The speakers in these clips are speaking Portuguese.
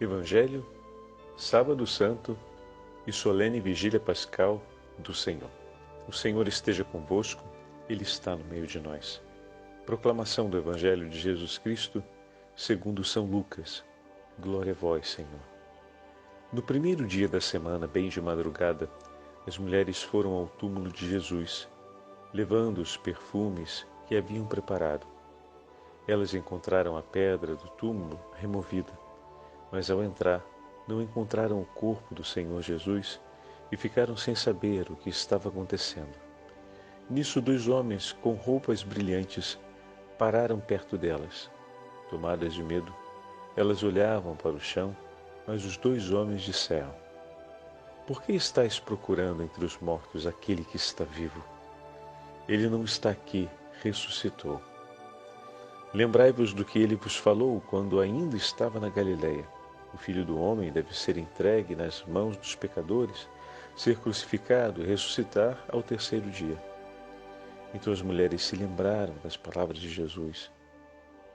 Evangelho, Sábado Santo e solene vigília pascal do Senhor. O Senhor esteja convosco, Ele está no meio de nós. Proclamação do Evangelho de Jesus Cristo, segundo São Lucas. Glória a vós, Senhor. No primeiro dia da semana, bem de madrugada, as mulheres foram ao túmulo de Jesus, levando os perfumes que haviam preparado. Elas encontraram a pedra do túmulo removida, mas ao entrar, não encontraram o corpo do Senhor Jesus e ficaram sem saber o que estava acontecendo. Nisso, 2 homens com roupas brilhantes pararam perto delas. Tomadas de medo, elas olhavam para o chão, mas os 2 homens disseram: Por que estáis procurando entre os mortos aquele que está vivo? Ele não está aqui, ressuscitou. Lembrai-vos do que ele vos falou quando ainda estava na Galileia. O Filho do Homem deve ser entregue nas mãos dos pecadores, ser crucificado e ressuscitar ao 3º dia. Então as mulheres se lembraram das palavras de Jesus.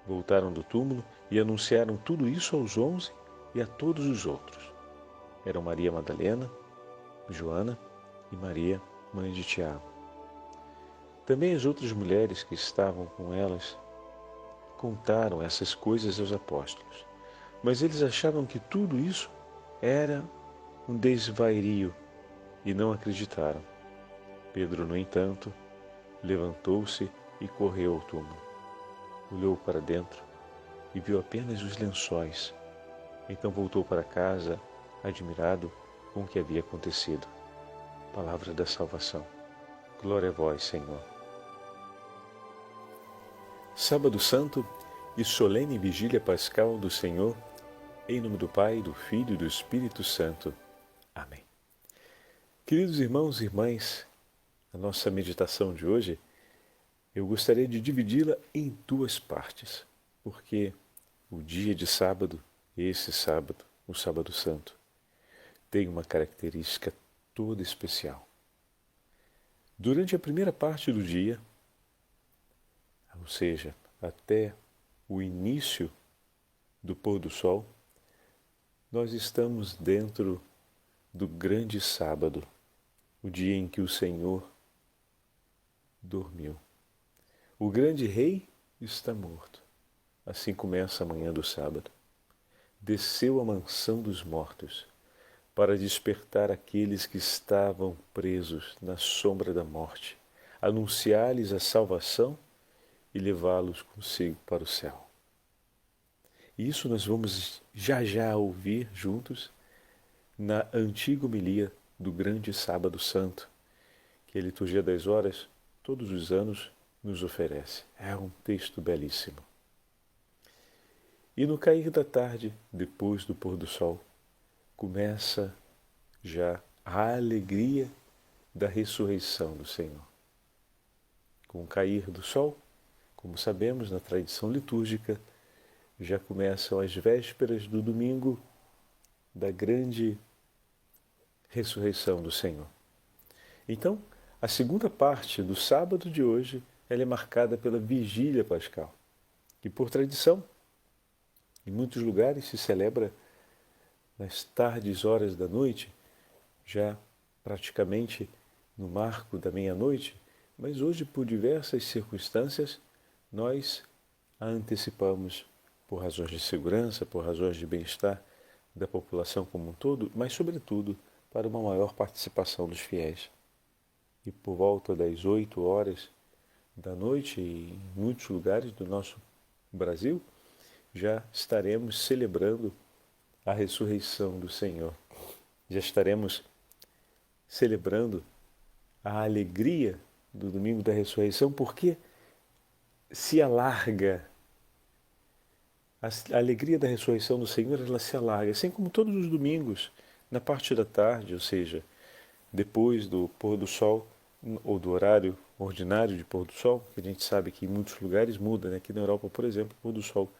Voltaram do túmulo e anunciaram tudo isso aos 11 e a todos os outros. Eram Maria Madalena, Joana e Maria, mãe de Tiago. Também as outras mulheres que estavam com elas contaram essas coisas aos apóstolos. Mas eles achavam que tudo isso era um desvario e não acreditaram. Pedro, no entanto, levantou-se e correu ao túmulo. Olhou para dentro e viu apenas os lençóis. Então voltou para casa, admirado com o que havia acontecido. Palavra da salvação. Glória a vós, Senhor. Sábado Santo e solene vigília pascal do Senhor, em nome do Pai, do Filho e do Espírito Santo. Amém. Queridos irmãos e irmãs, a nossa meditação de hoje, eu gostaria de dividi-la em 2 partes, porque o dia de sábado, esse sábado, o Sábado Santo, tem uma característica toda especial. Durante a primeira parte do dia, ou seja, até o início do pôr do sol, nós estamos dentro do grande sábado, o dia em que o Senhor dormiu. O grande rei está morto. Assim começa a manhã do sábado. Desceu à mansão dos mortos para despertar aqueles que estavam presos na sombra da morte, anunciar-lhes a salvação e levá-los consigo para o céu. E isso nós vamos já ouvir juntos na antiga homilia do grande Sábado Santo, que a Liturgia das Horas, todos os anos, nos oferece. É um texto belíssimo. E no cair da tarde, depois do pôr do sol, começa já a alegria da ressurreição do Senhor. Com o cair do sol, como sabemos na tradição litúrgica, já começam as vésperas do domingo da grande ressurreição do Senhor. Então, a segunda parte do sábado de hoje, ela é marcada pela vigília pascal, que por tradição, em muitos lugares se celebra nas tardes horas da noite, já praticamente no marco da meia-noite, mas hoje, por diversas circunstâncias, nós a antecipamos por razões de segurança, por razões de bem-estar da população como um todo, mas, sobretudo, para uma maior participação dos fiéis. E por volta das 8 horas da noite, e em muitos lugares do nosso Brasil, já estaremos celebrando a ressurreição do Senhor. Já estaremos celebrando a alegria do domingo da ressurreição, porque se alarga. A alegria da ressurreição do Senhor, ela se alarga, assim como todos os domingos, na parte da tarde, ou seja, depois do pôr do sol, ou do horário ordinário de pôr do sol, que a gente sabe que em muitos lugares muda, né? Aqui na Europa, por exemplo, o pôr do sol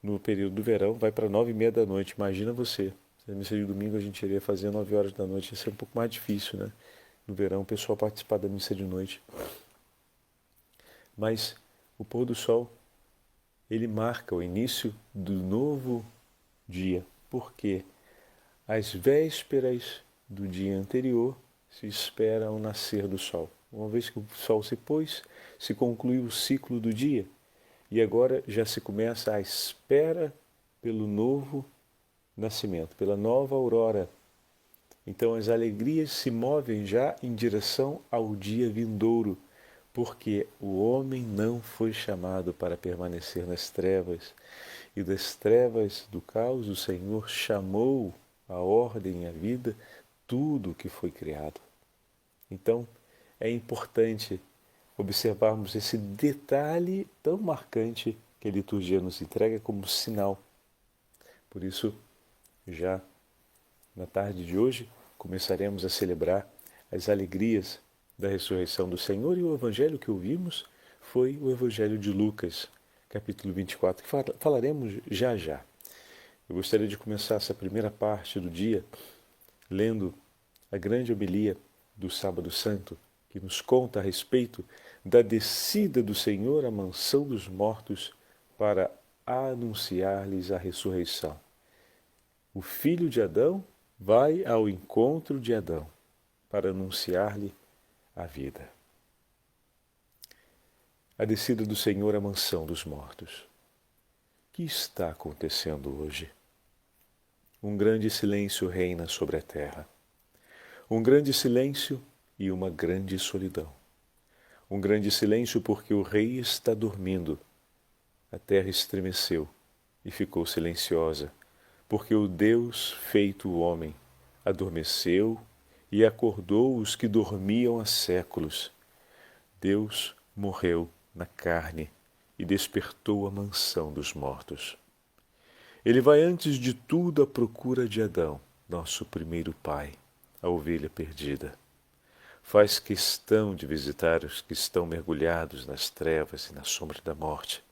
no período do verão vai para 9h30 da noite. Imagina você, se a missa de domingo a gente iria fazer 9 horas da noite, ia ser um pouco mais difícil, né? No verão, o pessoal participar da missa de noite. Mas o pôr do sol, ele marca o início do novo dia, porque às vésperas do dia anterior se espera o nascer do sol. Uma vez que o sol se pôs, se concluiu o ciclo do dia e agora já se começa a espera pelo novo nascimento, pela nova aurora. Então as alegrias se movem já em direção ao dia vindouro, porque o homem não foi chamado para permanecer nas trevas, e das trevas do caos o Senhor chamou a ordem e a vida tudo o que foi criado. Então é importante observarmos esse detalhe tão marcante que a liturgia nos entrega como sinal. Por isso, já na tarde de hoje, começaremos a celebrar as alegrias da ressurreição do Senhor, e o evangelho que ouvimos foi o evangelho de Lucas, capítulo 24, que falaremos já já. Eu gostaria de começar essa primeira parte do dia lendo a grande homilia do Sábado Santo, que nos conta a respeito da descida do Senhor à mansão dos mortos para anunciar-lhes a ressurreição. O filho de Adão vai ao encontro de Adão para anunciar-lhe a vida. A descida do Senhor à mansão dos mortos. O que está acontecendo hoje? Um grande silêncio reina sobre a terra. Um grande silêncio e uma grande solidão. Um grande silêncio porque o rei está dormindo. A terra estremeceu e ficou silenciosa, porque o Deus feito homem adormeceu e acordou os que dormiam há séculos. Deus morreu na carne e despertou a mansão dos mortos. Ele vai antes de tudo à procura de Adão, nosso primeiro pai, a ovelha perdida. Faz questão de visitar os que estão mergulhados nas trevas e na sombra da morte.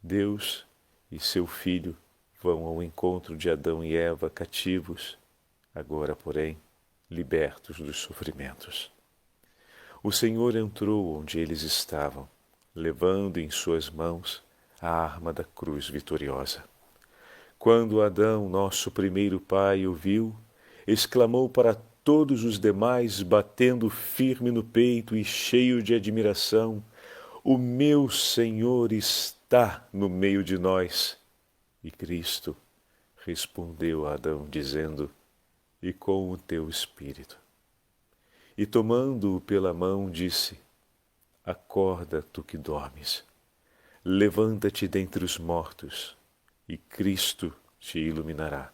Deus e seu Filho vão ao encontro de Adão e Eva cativos, agora, porém, libertos dos sofrimentos. O Senhor entrou onde eles estavam, levando em suas mãos a arma da cruz vitoriosa. Quando Adão, nosso primeiro pai, o viu, exclamou para todos os demais, batendo firme no peito e cheio de admiração: "O meu Senhor está no meio de nós." E Cristo respondeu a Adão, dizendo: "E com o teu espírito." E tomando-o pela mão, disse: "Acorda, tu que dormes, levanta-te dentre os mortos, e Cristo te iluminará.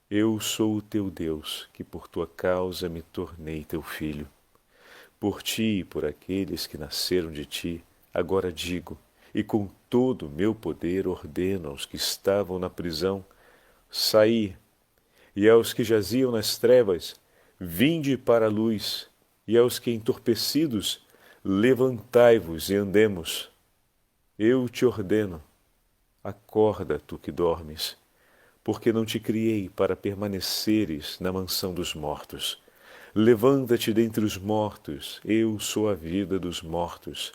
Eu sou o teu Deus, que por tua causa me tornei teu filho. Por ti e por aqueles que nasceram de ti, agora digo, e com todo o meu poder ordeno aos que estavam na prisão: saí, e aos que jaziam nas trevas: vinde para a luz, e aos que entorpecidos: levantai-vos e andemos. Eu te ordeno, acorda, tu que dormes, porque não te criei para permaneceres na mansão dos mortos. Levanta-te dentre os mortos, eu sou a vida dos mortos.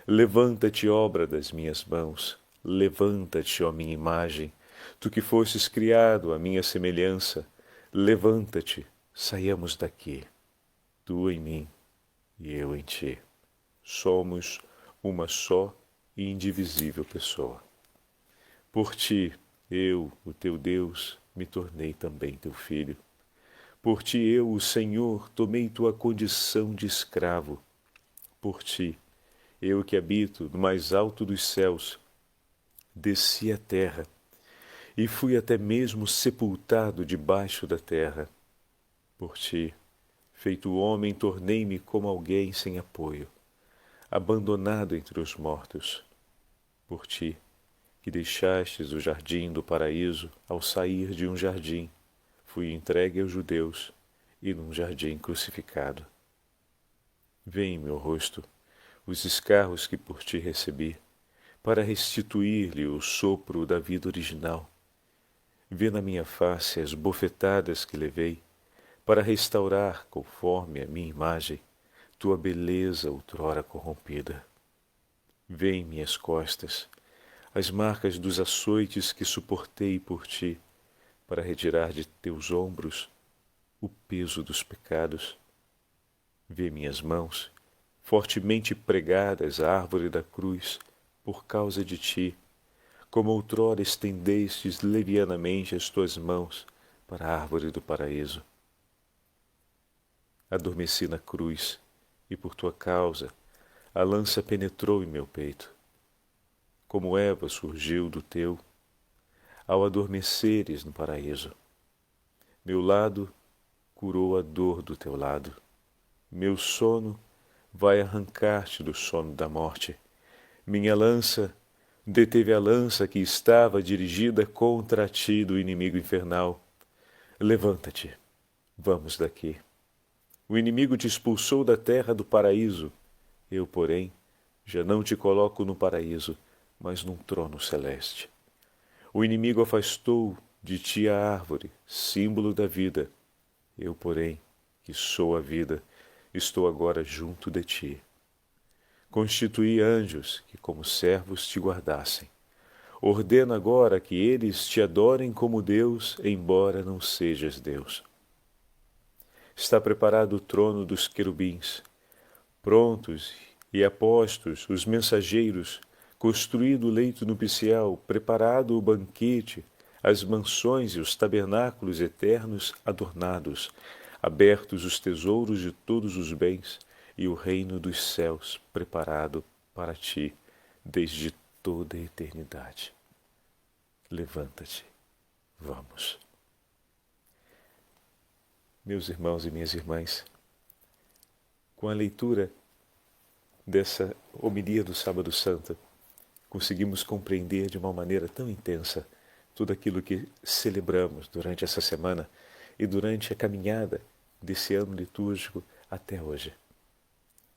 Levanta-te, obra das minhas mãos, levanta-te, ó minha imagem, tu que fostes criado à minha semelhança, levanta-te, saiamos daqui, tu em mim e eu em ti. Somos uma só e indivisível pessoa. Por ti, eu, o teu Deus, me tornei também teu filho. Por ti eu, o Senhor, tomei tua condição de escravo. Por ti, eu que habito no mais alto dos céus, desci à terra e fui até mesmo sepultado debaixo da terra. Por ti, feito homem, tornei-me como alguém sem apoio, abandonado entre os mortos. Por ti, que deixastes o jardim do paraíso ao sair de um jardim, fui entregue aos judeus e num jardim crucificado. Vê em meu rosto os escarros que por ti recebi, para restituir-lhe o sopro da vida original. Vê na minha face as bofetadas que levei, para restaurar, conforme a minha imagem, tua beleza outrora corrompida. Vê em minhas costas as marcas dos açoites que suportei por ti, para retirar de teus ombros o peso dos pecados. Vê minhas mãos, fortemente pregadas à árvore da cruz, por causa de ti, como outrora estendestes levianamente as tuas mãos para a árvore do paraíso. Adormeci na cruz, e por tua causa a lança penetrou em meu peito. Como Eva surgiu do teu, ao adormeceres no paraíso. Meu lado curou a dor do teu lado. Meu sono vai arrancar-te do sono da morte. Minha lança deteve a lança que estava dirigida contra ti do inimigo infernal. Levanta-te, vamos daqui. O inimigo te expulsou da terra do paraíso. Eu, porém, já não te coloco no paraíso, mas num trono celeste. O inimigo afastou de ti a árvore, símbolo da vida. Eu, porém, que sou a vida, estou agora junto de ti. Constituí anjos que como servos te guardassem. Ordeno agora que eles te adorem como Deus, embora não sejas Deus. Está preparado o trono dos querubins, prontos e apostos os mensageiros, construído o leito nupcial, preparado o banquete, as mansões e os tabernáculos eternos adornados, abertos os tesouros de todos os bens e o reino dos céus preparado para ti desde toda a eternidade. Levanta-te, vamos. Meus irmãos e minhas irmãs, com a leitura dessa homilia do Sábado Santo, conseguimos compreender de uma maneira tão intensa tudo aquilo que celebramos durante essa semana e durante a caminhada desse ano litúrgico até hoje.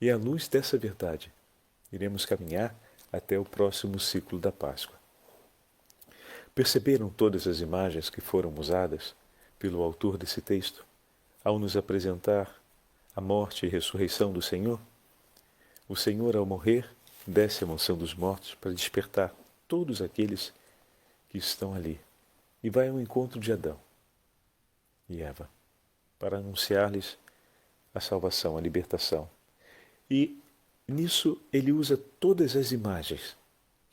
E à luz dessa verdade, iremos caminhar até o próximo ciclo da Páscoa. Perceberam todas as imagens que foram usadas pelo autor desse texto ao nos apresentar a morte e ressurreição do Senhor? O Senhor, ao morrer, desce à mansão dos mortos para despertar todos aqueles que estão ali e vai ao encontro de Adão e Eva para anunciar-lhes a salvação, a libertação. E nisso ele usa todas as imagens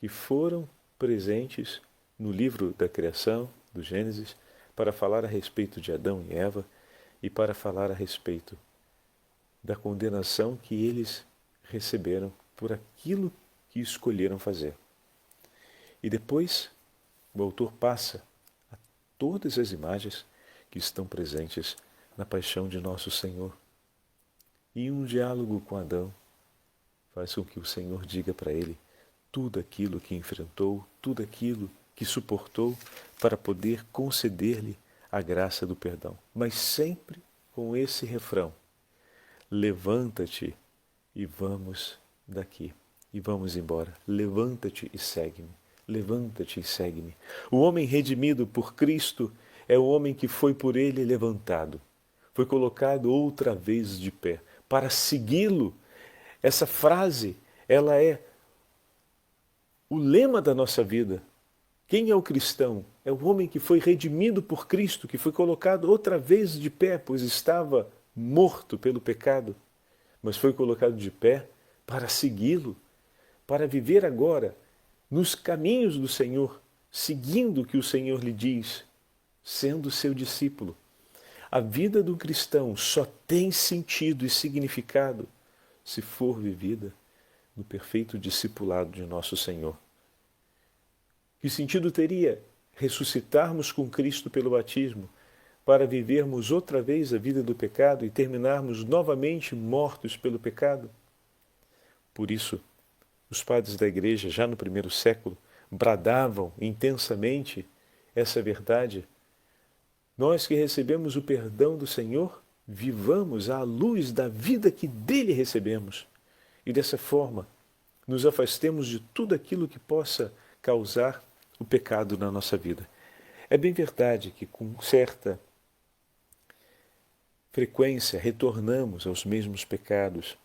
que foram presentes no livro da criação, do Gênesis, para falar a respeito de Adão e Eva e para falar a respeito da condenação que eles receberam por aquilo que escolheram fazer. E depois o autor passa a todas as imagens que estão presentes na paixão de nosso Senhor. E um diálogo com Adão faz com que o Senhor diga para ele tudo aquilo que enfrentou, tudo aquilo que suportou para poder conceder-lhe a graça do perdão. Mas sempre com esse refrão: levanta-te e vamos daqui. E vamos embora. Levanta-te e segue-me. Levanta-te e segue-me. O homem redimido por Cristo é o homem que foi por ele levantado. Foi colocado outra vez de pé. Para segui-lo, essa frase, ela é o lema da nossa vida. Quem é o cristão? É o homem que foi redimido por Cristo, que foi colocado outra vez de pé, pois estava morto pelo pecado, mas foi colocado de pé para segui-lo, para viver agora nos caminhos do Senhor, seguindo o que o Senhor lhe diz, sendo seu discípulo. A vida do cristão só tem sentido e significado se for vivida no perfeito discipulado de nosso Senhor. Que sentido teria ressuscitarmos com Cristo pelo batismo para vivermos outra vez a vida do pecado e terminarmos novamente mortos pelo pecado? Por isso, os padres da Igreja, já no primeiro século, bradavam intensamente essa verdade. Nós que recebemos o perdão do Senhor, vivamos à luz da vida que dele recebemos. E dessa forma, nos afastemos de tudo aquilo que possa causar o pecado na nossa vida. É bem verdade que com certa frequência retornamos aos mesmos pecados,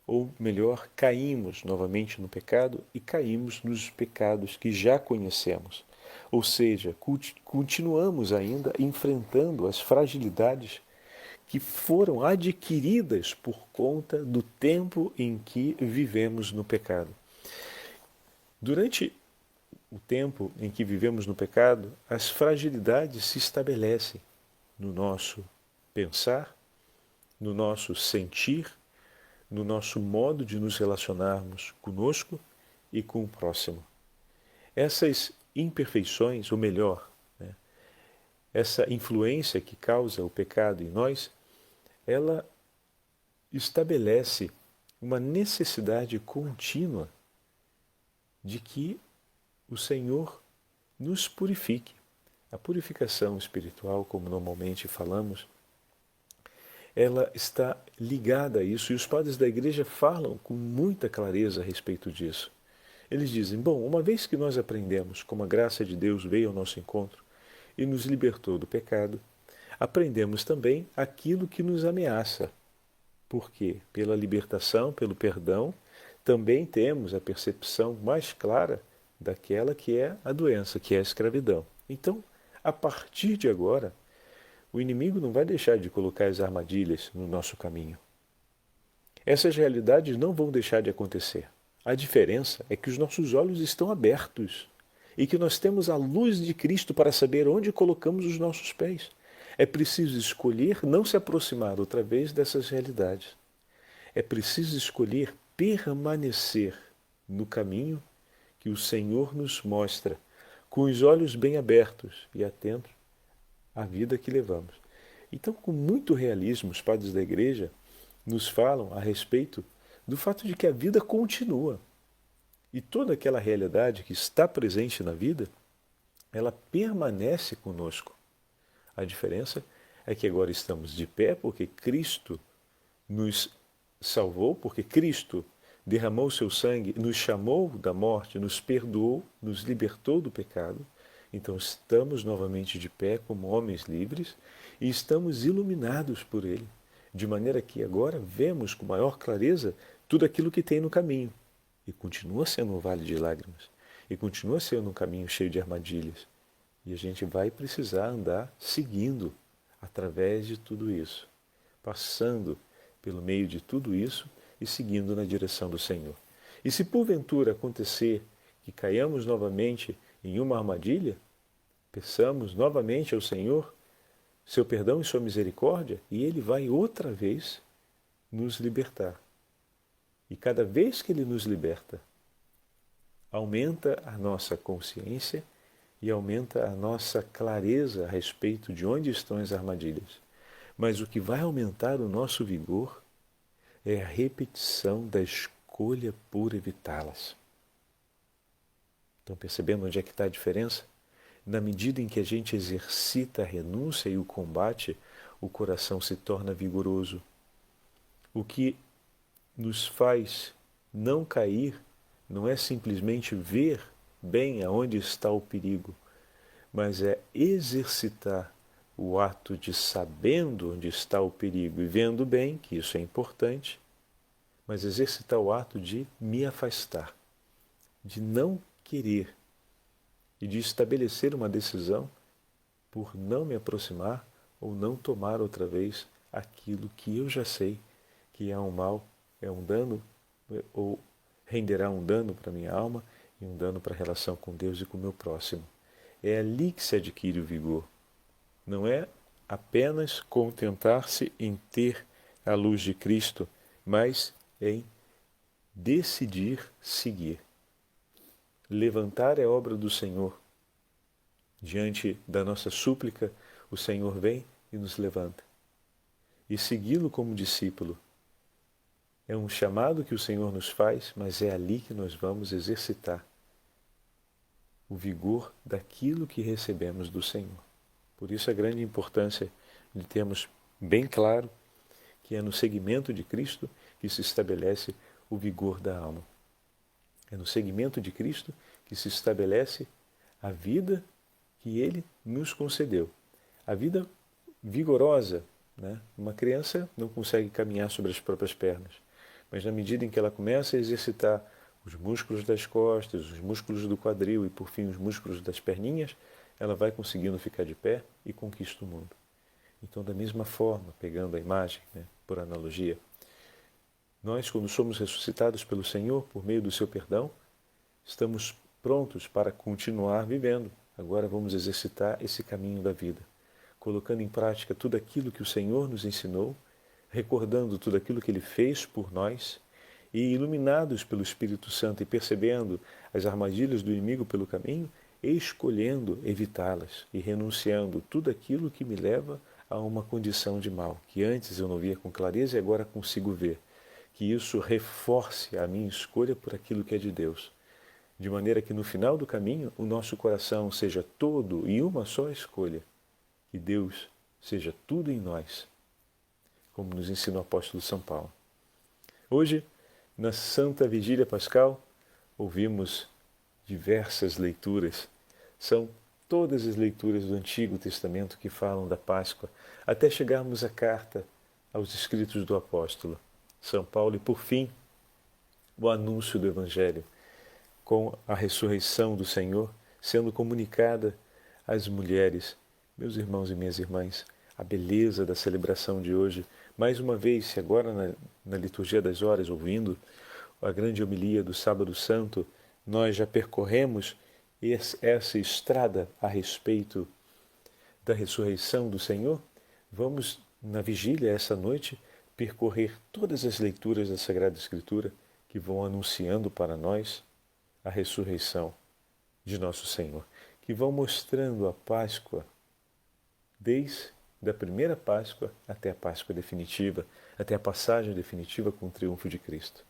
ou melhor, caímos novamente no pecado e caímos nos pecados que já conhecemos. Ou seja, continuamos ainda enfrentando as fragilidades que foram adquiridas por conta do tempo em que vivemos no pecado. Durante o tempo em que vivemos no pecado, as fragilidades se estabelecem no nosso pensar, no nosso sentir, no nosso modo de nos relacionarmos conosco e com o próximo. Essas imperfeições, ou melhor, essa influência que causa o pecado em nós, ela estabelece uma necessidade contínua de que o Senhor nos purifique. A purificação espiritual, como normalmente falamos, ela está ligada a isso, e os padres da Igreja falam com muita clareza a respeito disso. Eles dizem, bom, uma vez que nós aprendemos como a graça de Deus veio ao nosso encontro e nos libertou do pecado, aprendemos também aquilo que nos ameaça. Porque pela libertação, pelo perdão, também temos a percepção mais clara daquela que é a doença, que é a escravidão. Então, a partir de agora, o inimigo não vai deixar de colocar as armadilhas no nosso caminho. Essas realidades não vão deixar de acontecer. A diferença é que os nossos olhos estão abertos e que nós temos a luz de Cristo para saber onde colocamos os nossos pés. É preciso escolher não se aproximar outra vez dessas realidades. É preciso escolher permanecer no caminho que o Senhor nos mostra, com os olhos bem abertos e atentos à vida que levamos. Então, com muito realismo, os padres da Igreja nos falam a respeito do fato de que a vida continua. E toda aquela realidade que está presente na vida, ela permanece conosco. A diferença é que agora estamos de pé porque Cristo nos salvou, porque Cristo derramou seu sangue, nos chamou da morte, nos perdoou, nos libertou do pecado. Então estamos novamente de pé como homens livres e estamos iluminados por Ele, de maneira que agora vemos com maior clareza tudo aquilo que tem no caminho. E continua sendo um vale de lágrimas, e continua sendo um caminho cheio de armadilhas. E a gente vai precisar andar seguindo através de tudo isso, passando pelo meio de tudo isso e seguindo na direção do Senhor. E se porventura acontecer que caiamos novamente em uma armadilha, peçamos novamente ao Senhor seu perdão e sua misericórdia, e Ele vai outra vez nos libertar. E cada vez que Ele nos liberta, aumenta a nossa consciência e aumenta a nossa clareza a respeito de onde estão as armadilhas. Mas o que vai aumentar o nosso vigor é a repetição da escolha por evitá-las. Estão percebendo onde é que está a diferença? Na medida em que a gente exercita a renúncia e o combate, o coração se torna vigoroso. O que nos faz não cair não é simplesmente ver bem aonde está o perigo, mas é exercitar o ato de sabendo onde está o perigo e vendo bem, que isso é importante, mas exercitar o ato de me afastar, de não querer e de estabelecer uma decisão por não me aproximar ou não tomar outra vez aquilo que eu já sei que é um mal, é um dano, ou renderá um dano para a minha alma e um dano para a relação com Deus e com o meu próximo. É ali que se adquire o vigor. Não é apenas contentar-se em ter a luz de Cristo, mas em decidir seguir. Levantar é obra do Senhor. Diante da nossa súplica, o Senhor vem e nos levanta. E segui-lo como discípulo é um chamado que o Senhor nos faz, mas é ali que nós vamos exercitar o vigor daquilo que recebemos do Senhor. Por isso a grande importância de termos bem claro que é no seguimento de Cristo que se estabelece o vigor da alma. É no seguimento de Cristo que se estabelece a vida que Ele nos concedeu. A vida vigorosa, né? Uma criança não consegue caminhar sobre as próprias pernas, mas na medida em que ela começa a exercitar os músculos das costas, os músculos do quadril e, por fim, os músculos das perninhas, ela vai conseguindo ficar de pé e conquista o mundo. Então, da mesma forma, pegando a imagem, por analogia, nós, quando somos ressuscitados pelo Senhor, por meio do seu perdão, estamos prontos para continuar vivendo. Agora vamos exercitar esse caminho da vida, colocando em prática tudo aquilo que o Senhor nos ensinou, recordando tudo aquilo que Ele fez por nós, e iluminados pelo Espírito Santo e percebendo as armadilhas do inimigo pelo caminho, escolhendo evitá-las e renunciando tudo aquilo que me leva a uma condição de mal, que antes eu não via com clareza e agora consigo ver. Que isso reforce a minha escolha por aquilo que é de Deus, de maneira que no final do caminho o nosso coração seja todo em uma só escolha, que Deus seja tudo em nós, como nos ensina o apóstolo São Paulo. Hoje, na Santa Vigília Pascal, ouvimos diversas leituras. São todas as leituras do Antigo Testamento que falam da Páscoa, até chegarmos à carta aos escritos do apóstolo São Paulo e, por fim, o anúncio do Evangelho, com a ressurreição do Senhor sendo comunicada às mulheres. Meus irmãos e minhas irmãs, a beleza da celebração de hoje, mais uma vez, se agora na liturgia das horas, ouvindo a grande homilia do Sábado Santo, nós já percorremos essa estrada a respeito da ressurreição do Senhor, vamos, na vigília, essa noite, percorrer todas as leituras da Sagrada Escritura que vão anunciando para nós a ressurreição de nosso Senhor, que vão mostrando a Páscoa desde a primeira Páscoa até a Páscoa definitiva, até a passagem definitiva com o triunfo de Cristo.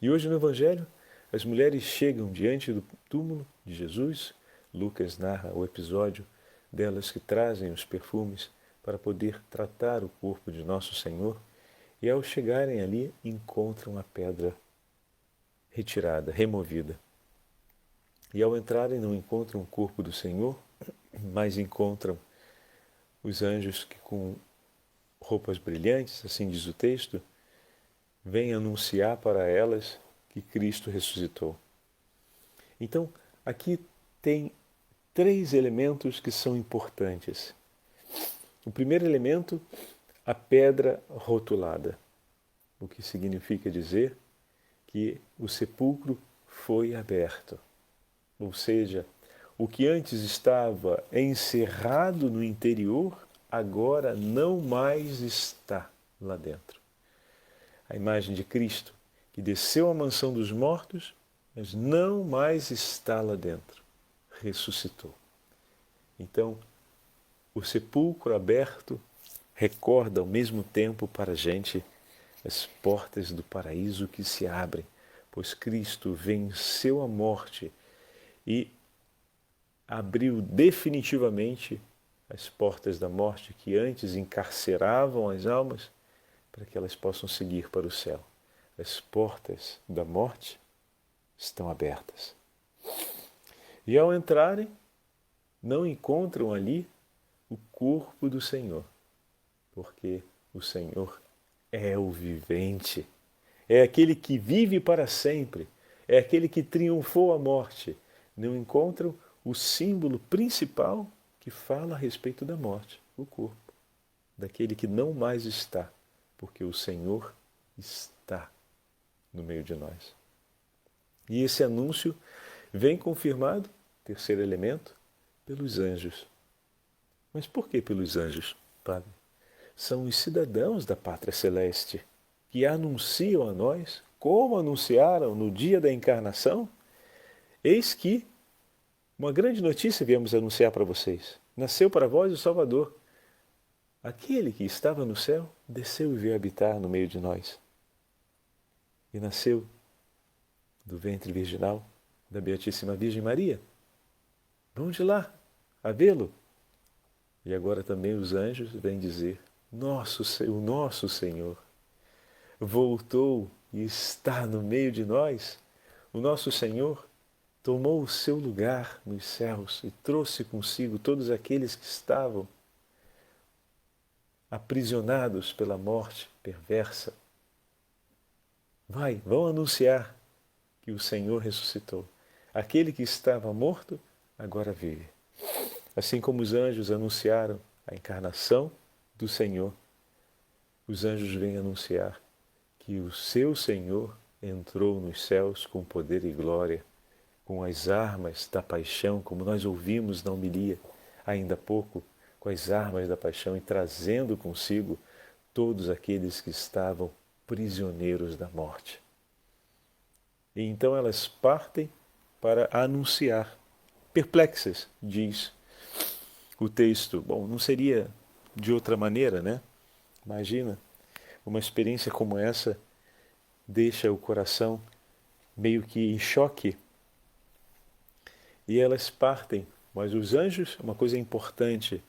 E hoje no Evangelho, as mulheres chegam diante do túmulo de Jesus. Lucas narra o episódio delas que trazem os perfumes para poder tratar o corpo de nosso Senhor, e ao chegarem ali encontram a pedra retirada, removida. E ao entrarem não encontram o corpo do Senhor, mas encontram os anjos que com roupas brilhantes, assim diz o texto, vêm anunciar para elas que Cristo ressuscitou. Então, aqui tem 3 elementos que são importantes. O primeiro elemento, a pedra rotulada, o que significa dizer que o sepulcro foi aberto. Ou seja, o que antes estava encerrado no interior, agora não mais está lá dentro. A imagem de Cristo, que desceu à mansão dos mortos, mas não mais está lá dentro. Ressuscitou. Então, o sepulcro aberto recorda ao mesmo tempo para a gente as portas do paraíso que se abrem, pois Cristo venceu a morte e abriu definitivamente as portas da morte que antes encarceravam as almas para que elas possam seguir para o céu. As portas da morte estão abertas. E ao entrarem, não encontram ali o corpo do Senhor, porque o Senhor é o vivente, é aquele que vive para sempre, é aquele que triunfou a morte. Não encontram o símbolo principal que fala a respeito da morte, o corpo, daquele que não mais está, porque o Senhor está no meio de nós. E esse anúncio vem confirmado, terceiro elemento, pelos anjos. Mas por que pelos anjos, Padre? São os cidadãos da pátria celeste que anunciam a nós, como anunciaram no dia da encarnação. Eis que uma grande notícia viemos anunciar para vocês. Nasceu para vós o Salvador. Aquele que estava no céu desceu e veio habitar no meio de nós. E nasceu do ventre virginal da Beatíssima Virgem Maria. Vamos de lá a vê-lo. E agora também os anjos vêm dizer: o nosso Senhor voltou e está no meio de nós. O nosso Senhor tomou o seu lugar nos céus e trouxe consigo todos aqueles que estavam aprisionados pela morte perversa. Vão anunciar que o Senhor ressuscitou. Aquele que estava morto, agora vive. Assim como os anjos anunciaram a encarnação do Senhor, os anjos vêm anunciar que o seu Senhor entrou nos céus com poder e glória, com as armas da paixão, como nós ouvimos na homilia ainda há pouco, com as armas da paixão e trazendo consigo todos aqueles que estavam prisioneiros da morte. E então elas partem para anunciar, perplexas, diz o texto. Bom, não seria de outra maneira, né? Imagina, uma experiência como essa deixa o coração meio que em choque. E elas partem, mas os anjos, uma coisa importante,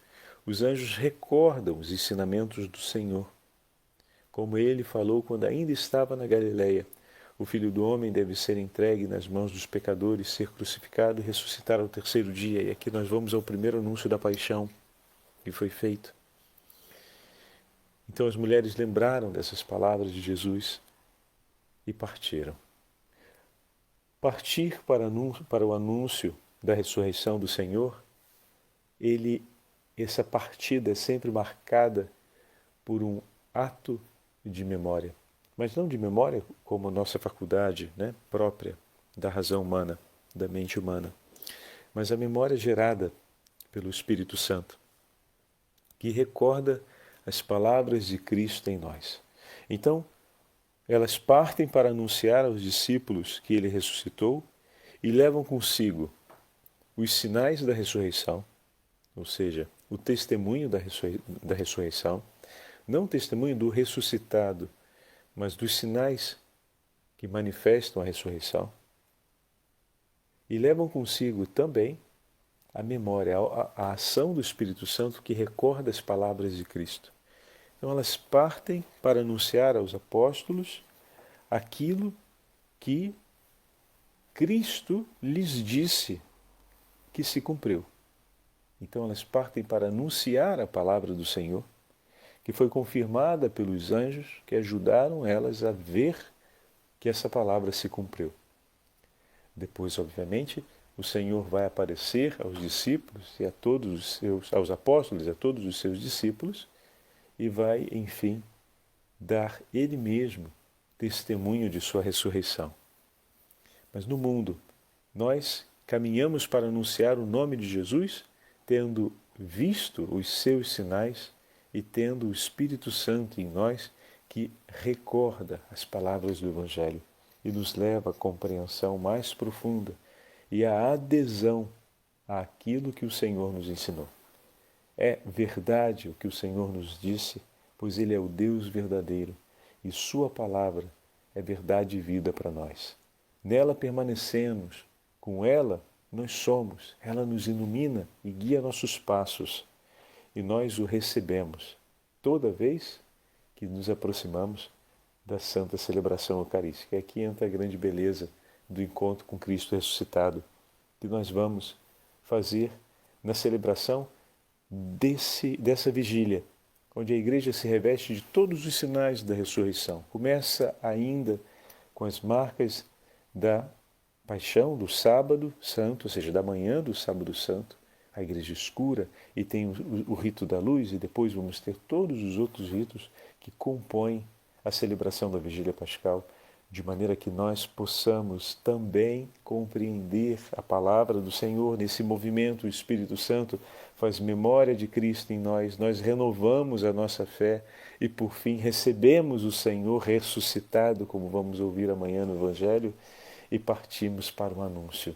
os anjos recordam os ensinamentos do Senhor. Como ele falou quando ainda estava na Galileia, o Filho do Homem deve ser entregue nas mãos dos pecadores, ser crucificado e ressuscitar ao terceiro dia. E aqui nós vamos ao primeiro anúncio da paixão que foi feito. Então as mulheres lembraram dessas palavras de Jesus e partiram. Partir para o anúncio da ressurreição do Senhor, essa partida é sempre marcada por um ato de memória. Mas não de memória como nossa faculdade, né, própria da razão humana, da mente humana, mas a memória gerada pelo Espírito Santo, que recorda as palavras de Cristo em nós. Então, elas partem para anunciar aos discípulos que ele ressuscitou e levam consigo os sinais da ressurreição, ou seja, o testemunho da ressurreição, não o testemunho do ressuscitado, mas dos sinais que manifestam a ressurreição, e levam consigo também a memória, a ação do Espírito Santo que recorda as palavras de Cristo. Então elas partem para anunciar aos apóstolos aquilo que Cristo lhes disse que se cumpriu. Então elas partem para anunciar a palavra do Senhor, que foi confirmada pelos anjos que ajudaram elas a ver que essa palavra se cumpriu. Depois, obviamente, o Senhor vai aparecer aos discípulos e aos apóstolos e a todos os seus discípulos e vai, enfim, dar Ele mesmo testemunho de sua ressurreição. Mas no mundo, nós caminhamos para anunciar o nome de Jesus, tendo visto os seus sinais e tendo o Espírito Santo em nós que recorda as palavras do Evangelho e nos leva à compreensão mais profunda e à adesão àquilo que o Senhor nos ensinou. É verdade o que o Senhor nos disse, pois Ele é o Deus verdadeiro e Sua palavra é verdade e vida para nós. Nela permanecemos, com ela nós somos, ela nos ilumina e guia nossos passos e nós o recebemos toda vez que nos aproximamos da Santa Celebração Eucarística. E aqui entra a grande beleza do encontro com Cristo ressuscitado, que nós vamos fazer na celebração dessa vigília, onde a Igreja se reveste de todos os sinais da ressurreição. Começa ainda com as marcas da paixão do sábado santo, ou seja, da manhã do sábado santo, a Igreja escura, e tem o rito da luz, e depois vamos ter todos os outros ritos que compõem a celebração da Vigília Pascal, de maneira que nós possamos também compreender a palavra do Senhor nesse movimento. O Espírito Santo faz memória de Cristo em nós renovamos a nossa fé e, por fim, recebemos o Senhor ressuscitado, como vamos ouvir amanhã no Evangelho, e partimos para o anúncio.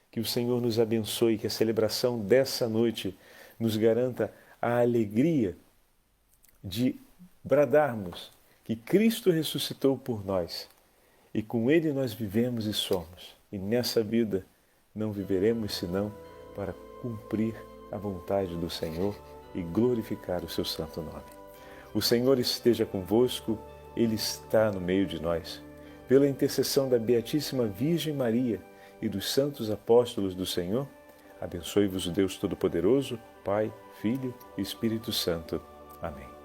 Que o Senhor nos abençoe, que a celebração dessa noite nos garanta a alegria de bradarmos que Cristo ressuscitou por nós e com Ele nós vivemos e somos. E nessa vida não viveremos senão para cumprir a vontade do Senhor e glorificar o seu santo nome. O Senhor esteja convosco, Ele está no meio de nós. Pela intercessão da Beatíssima Virgem Maria e dos santos apóstolos do Senhor, abençoe-vos o Deus Todo-Poderoso, Pai, Filho e Espírito Santo. Amém.